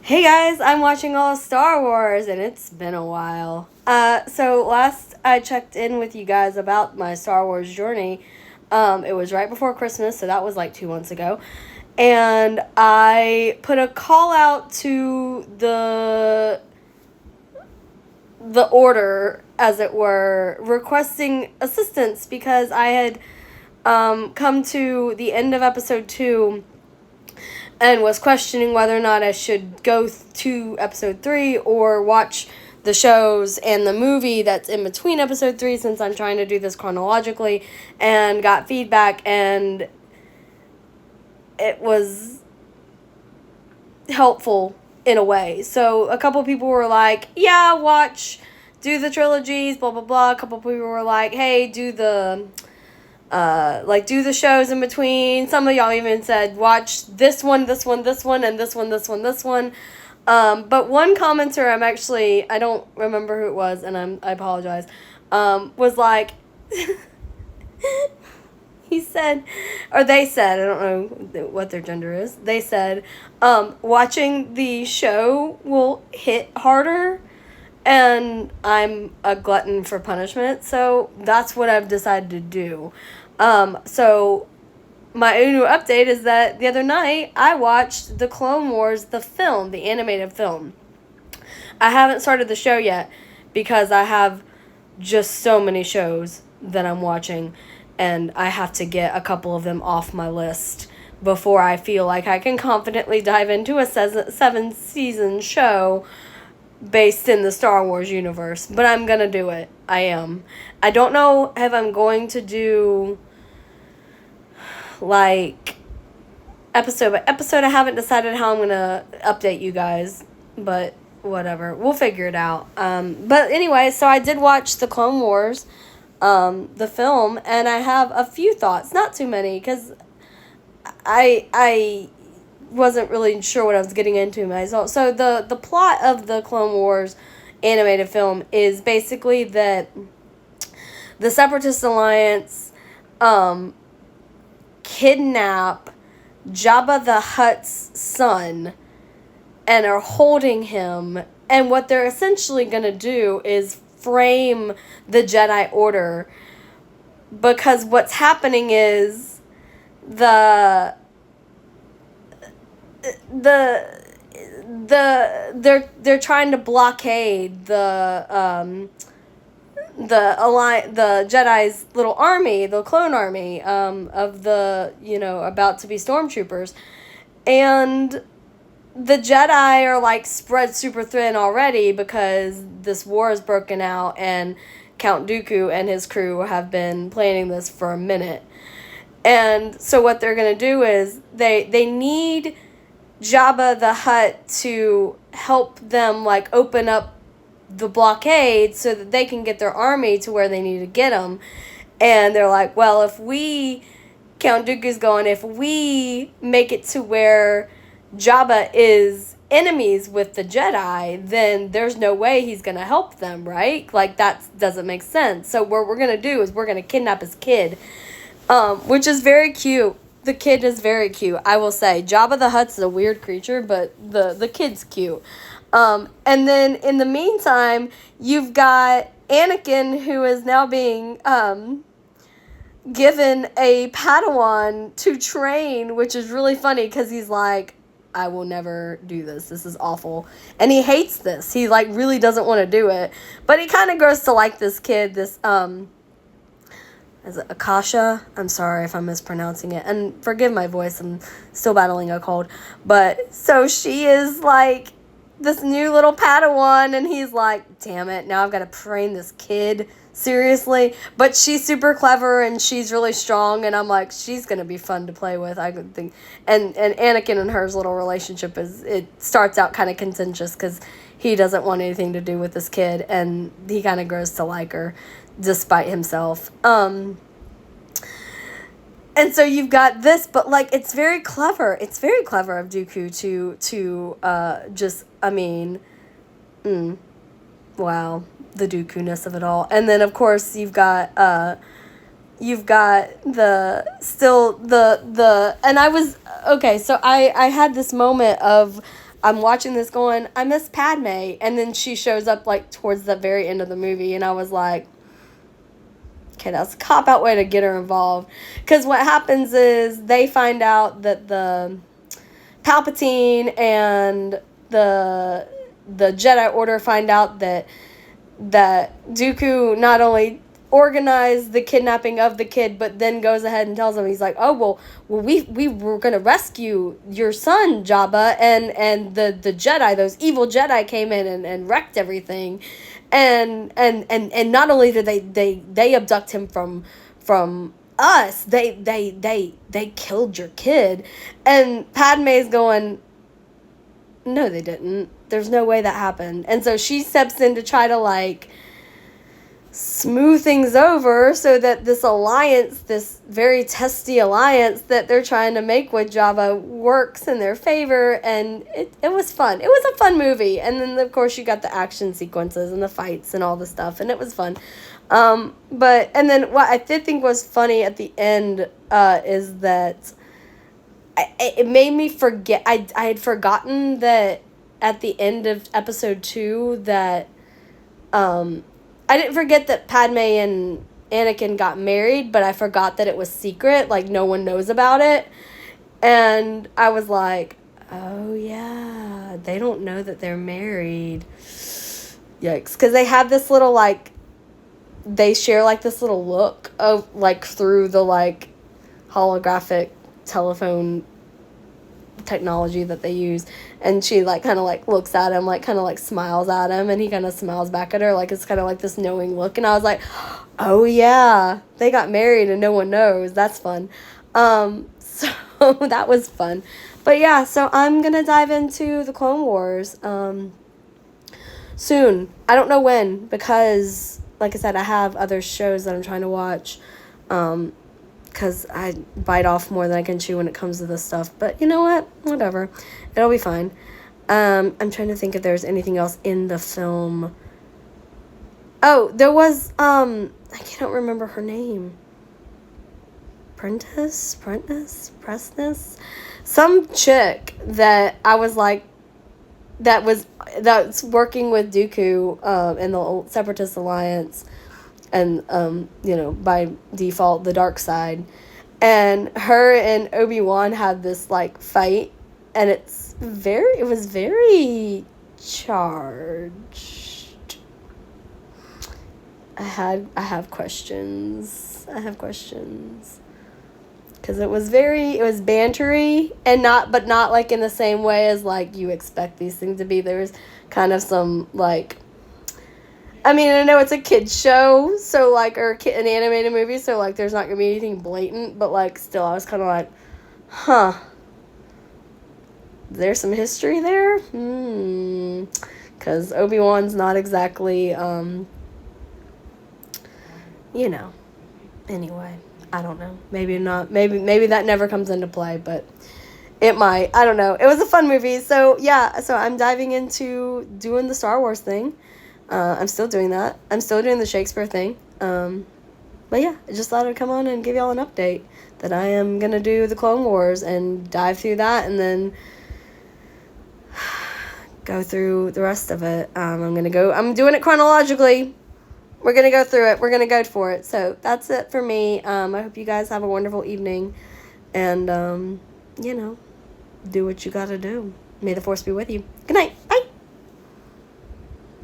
Hey guys, I'm watching all of Star Wars and it's been a while. So last I checked in with you guys about my Star Wars journey, it was right before Christmas, so that was like 2 months ago. And I put a call out to the order, as it were, requesting assistance because I had come to the end of episode 2 and was questioning whether or not I should go to episode 3 or watch the shows and the movie that's in between episode 3, since I'm trying to do this chronologically, and got feedback, and it was helpful in a way. So a couple people were like, yeah, do the trilogies, blah blah blah. A couple people were like, hey, do the shows in between. Some of y'all even said watch this one, and this one, this one. But one commenter, I don't remember who it was, and I apologize, was like, he said, or they said, I don't know what their gender is, they said, watching the show will hit harder, and I'm a glutton for punishment, so that's what I've decided to do. So my new update is that the other night I watched the Clone Wars, the film, the animated film. I haven't started the show yet because I have just so many shows that I'm watching, and I have to get a couple of them off my list before I feel like I can confidently dive into a 7-season show based in the Star Wars universe. But I'm gonna do it. I am. I don't know if I'm going to do like episode by episode. I haven't decided how I'm gonna update you guys, but whatever, we'll figure it out. But anyway, so I did watch the Clone Wars, the film, and I have a few thoughts, not too many, because I wasn't really sure what I was getting into myself. So the plot of the Clone Wars animated film is basically that the Separatist Alliance kidnap Jabba the Hutt's son and are holding him, and what they're essentially going to do is frame the Jedi Order, because what's happening is they're trying to blockade the Jedi's little army, the clone army, of the, about to be stormtroopers. And the Jedi are, like, spread super thin already because this war has broken out, and Count Dooku and his crew have been planning this for a minute. And so what they're going to do is they need Jabba the Hutt to help them, like, open up the blockade so that they can get their army to where they need to get them. And they're like, well, if we make it to where Jabba is enemies with the Jedi, then there's no way he's going to help them, right? Like, that doesn't make sense. So what we're going to do is we're going to kidnap his kid, which is very cute. The kid is very cute, I will say. Jabba the Hutt's a weird creature, but the kid's cute. And then in the meantime, you've got Anakin, who is now being given a Padawan to train, which is really funny because he's like, I will never do this. This is awful. And he hates this. He, like, really doesn't want to do it. But he kind of grows to like this kid, this, is it Akasha? I'm sorry if I'm mispronouncing it. And forgive my voice, I'm still battling a cold. But, so she is, like, this new little Padawan, and he's like, damn it, now I've got to train this kid, seriously. But she's super clever, and she's really strong, and I'm like, she's going to be fun to play with, I could think. And Anakin and her's little relationship it starts out kind of contentious, because he doesn't want anything to do with this kid, and he kind of grows to like her, despite himself. And so you've got this, but, like, it's very clever. It's very clever of Dooku to just, I mean, wow, the Dooku-ness of it all. And then, of course, you've got and I was, okay, so I had this moment of I'm watching this going, I miss Padme. And then she shows up, like, towards the very end of the movie. And I was like, okay, that's a cop-out way to get her involved. Because what happens is they find out that the Palpatine and the Jedi Order find out that Dooku not only organized the kidnapping of the kid, but then goes ahead and tells him, he's like, oh, well we were going to rescue your son, Jabba, and the Jedi, those evil Jedi came in and wrecked everything. And not only did they abduct him from us, they killed your kid. And Padme's going, no, they didn't. There's no way that happened. And so she steps in to try to, like, smooth things over so that this alliance, this very testy alliance that they're trying to make with Jabba, works in their favor. And it was fun. It was a fun movie. And then, of course, you got the action sequences and the fights and all the stuff. And it was fun. And then what I did think was funny at the end is that it made me forget. I had forgotten that at the end of episode 2 that I didn't forget that Padme and Anakin got married, but I forgot that it was secret, like no one knows about it. And I was like, oh yeah, they don't know that they're married. Yikes. Because they have this little, like, they share, like, this little look of, like, through the, like, holographic telephone technology that they use. And she, like, kind of, like, looks at him, like, kind of, like, smiles at him, and he kind of smiles back at her, like, it's kind of, like, this knowing look. And I was like, oh yeah, they got married and no one knows. That's fun. So that was fun. But yeah, so I'm gonna dive into the Clone Wars soon. I don't know when, because, like I said, I have other shows that I'm trying to watch, because I bite off more than I can chew when it comes to this stuff. But you know what? Whatever. It'll be fine. I'm trying to think if there's anything else in the film. Oh, there was, I can't remember her name. Prentice? Some chick that I was like, that's working with Dooku in the old Separatist Alliance, and by default the dark side, and her and Obi-Wan had this, like, fight, and it was very charged. I have questions. Because it was bantery, and not like in the same way as, like, you expect these things to be. There was kind of some, like, I mean, I know it's a kid's show, so, like, or an animated movie, so, like, there's not gonna be anything blatant, but, like, still, I was kind of like, huh, there's some history there? Because Obi-Wan's not exactly, anyway. I don't know. Maybe not. Maybe that never comes into play, but it might. I don't know. It was a fun movie. So, yeah. So, I'm diving into doing the Star Wars thing. I'm still doing that. I'm still doing the Shakespeare thing. But, yeah. I just thought I'd come on and give y'all an update that I am going to do the Clone Wars and dive through that and then go through the rest of it. I'm doing it chronologically. We're going to go through it. We're going to go for it. So that's it for me. I hope you guys have a wonderful evening. And, do what you got to do. May the Force be with you. Good night.